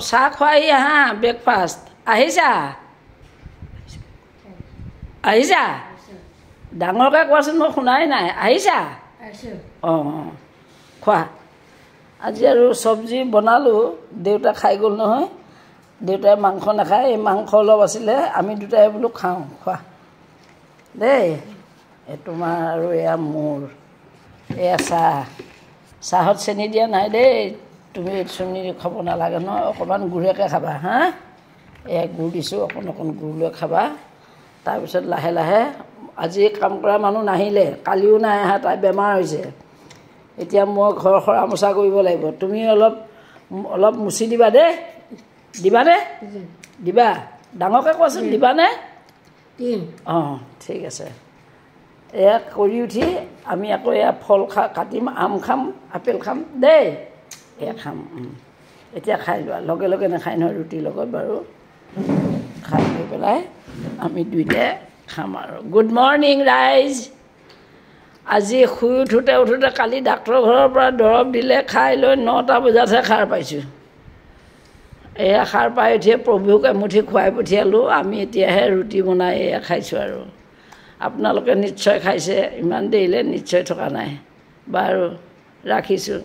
চাহ খুৱাই আহা ব্ৰেকফাষ্ট আহিছা আহিছা ডাঙৰকৈ কোৱাচোন মই শুনাই নাই আহিছা অঁ খোৱা আজি আৰু চব্জি বনালোঁ দেউতা খাই গ'ল নহয় দেউতাই মাংস নাখায় এই মাংস অলপ আছিলে আমি দুটাই বোলো খাওঁ খোৱা দেই এই তোমাৰ আৰু এয়া মোৰ এয়া চাহত চেনি দিয়া নাই দেই তুমি চেনি খাব নালাগে নহয় অকণমান গুড়েকৈ খাবা হা এয়া গুড় দিছোঁ অকণ গুড় লৈ খাবা তাৰপিছত লাহে লাহে আজি কাম কৰা মানুহ নাহিলে কালিও নাই অহা তাই বেমাৰ হৈছে এতিয়া মই ঘৰ সৰা মোচা কৰিব লাগিব তুমি অলপ মুচি দিবা দেই দিবানে দিবা ডাঙৰকৈ কোৱাচোন দিবানে অঁ ঠিক আছে এয়া কৰি উঠি আমি আকৌ এয়া ফল কাটিম আম খাম আপেল খাম দেই এয়া খাম এতিয়া খাই লোৱা লগে লগে নাখায় নহয় ৰুটিৰ লগত বাৰু খাই লৈ পেলাই আমি দুইটাই খাম আৰু গুড মৰ্ণিং ৰাইজ আজি শুই উঠোঁতে কালি ডাক্তৰৰ ঘৰৰ পৰা দৰৱ দিলে খাই লৈ 9টা বজাতহে সাৰ পাইছোঁ এয়া সাৰ পাই উঠিয়ে প্ৰভুক এমুঠি খুৱাই পঠিয়ালোঁ আমি এতিয়াহে ৰুটি বনাই এয়া খাইছোঁ আৰু আপোনালোকে নিশ্চয় খাইছে ইমান দেৰিলৈ নিশ্চয় থকা নাই বাৰু ৰাখিছোঁ